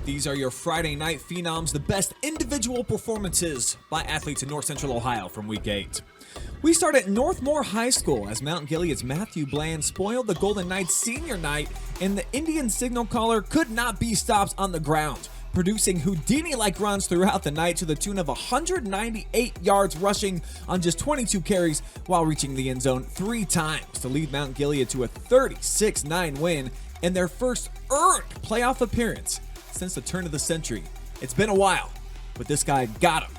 These are your Friday Night Phenoms, the best individual performances by athletes in North Central Ohio from Week 8. We start at Northmore High School as Mount Gilead's Matthew Bland spoiled the Golden Knights senior night, and the Indian signal caller could not be stopped on the ground, producing Houdini-like runs throughout the night to the tune of 198 yards rushing on just 22 carries while reaching the end zone 3 times to lead Mount Gilead to a 36-9 win and their first earned playoff appearance since the turn of the century. It's been a while, but this guy got him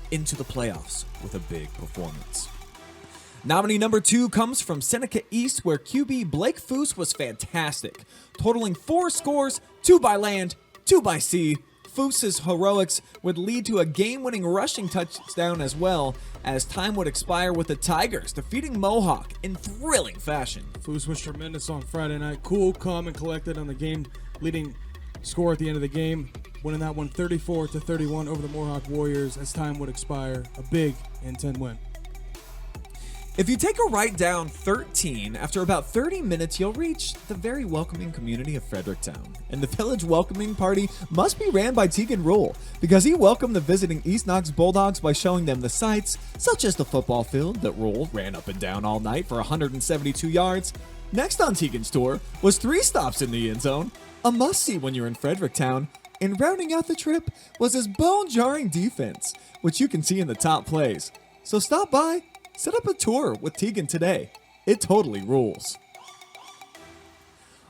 into the playoffs with a big performance. Nominee number 2 comes from Seneca East, where QB Blake Foose was fantastic, totaling 4 scores, 2 by land, 2 by sea. Foose's heroics would lead to a game-winning rushing touchdown as well, as time would expire with the Tigers defeating Mohawk in thrilling fashion. Foose was tremendous on Friday night. Cool, calm, and collected on the game-leading score at the end of the game, winning that one 34-31 over the Mohawk Warriors as time would expire. A big and 10 win. If you take a right down 13, after about 30 minutes, you'll reach the very welcoming community of Fredericktown. And the village welcoming party must be ran by Tegan Ruhl, because he welcomed the visiting East Knox Bulldogs by showing them the sights, such as the football field that Ruhl ran up and down all night for 172 yards. Next on Tegan's tour was 3 stops in the end zone, a must-see when you're in Fredericktown. And rounding out the trip was his bone-jarring defense, which you can see in the top plays. So stop by, set up a tour with Tegan today. It totally rules.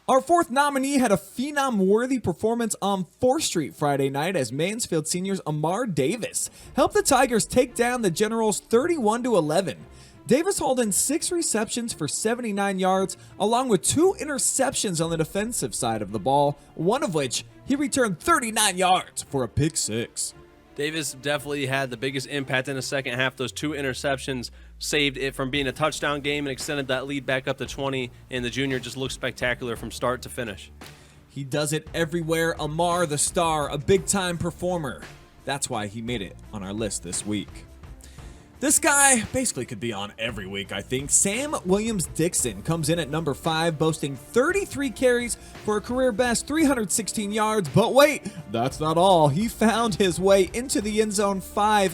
Our 4th nominee had a phenom-worthy performance on 4th Street Friday night as Mansfield seniors Amarr Davis helped the Tigers take down the Generals 31-11. Davis hauled in 6 receptions for 79 yards, along with 2 interceptions on the defensive side of the ball, one of which he returned 39 yards for a pick 6. Davis definitely had the biggest impact in the second half. Those 2 interceptions saved it from being a touchdown game and extended that lead back up to 20, and the junior just looked spectacular from start to finish. He does it everywhere. Amar, the star, a big-time performer. That's why he made it on our list this week. This guy basically could be on every week, I think. Sam Williams Dixon comes in at number 5, boasting 33 carries for a career-best 316 yards. But wait, that's not all. He found his way into the end zone 5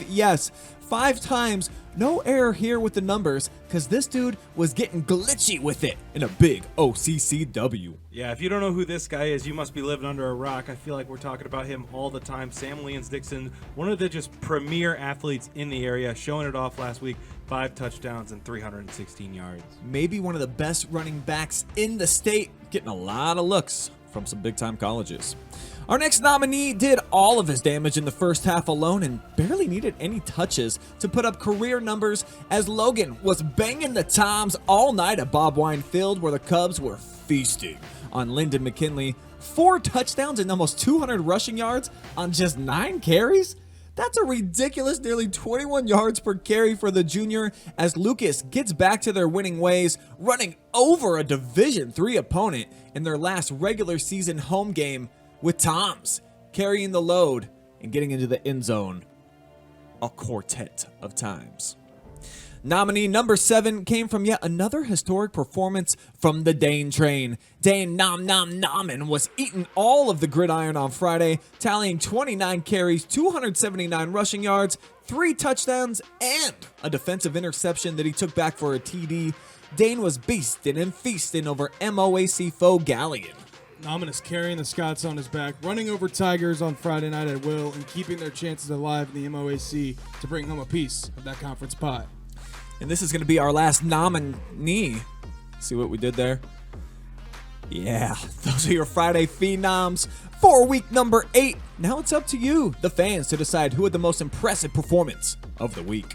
times. No error here with the numbers, because this dude was getting glitchy with it in a big OCCW. Yeah, if you don't know who this guy is, you must be living under a rock. I feel like we're talking about him all the time. Sam Williams Dixon, one of the just premier athletes in the area, showing it off last week. 5 touchdowns and 316 yards. Maybe one of the best running backs in the state, getting a lot of looks from some big-time colleges. Our next nominee did all of his damage in the first half alone and barely needed any touches to put up career numbers, as Logan was banging the toms all night at Bob Wine Field, where the Cubs were feasting on Lyndon McKinley. 4 touchdowns and almost 200 rushing yards on just 9 carries? That's a ridiculous nearly 21 yards per carry for the junior, as Lucas gets back to their winning ways, running over a Division III opponent in their last regular season home game, with Toms carrying the load and getting into the end zone a quartet of times. Nominee number 7 came from yet another historic performance from the Dane train. Dane Nauman was eating all of the gridiron on Friday, tallying 29 carries, 279 rushing yards, 3 touchdowns, and a defensive interception that he took back for a TD. Dane was beasting and feasting over MOAC foe Gilead. Nauman is carrying the Scots on his back, running over Tigers on Friday night at will, and keeping their chances alive in the MOAC to bring home a piece of that conference pie. And this is going to be our last nominee. See what we did there? Yeah, those are your Friday Phenoms for week number 8. Now it's up to you, the fans, to decide who had the most impressive performance of the week.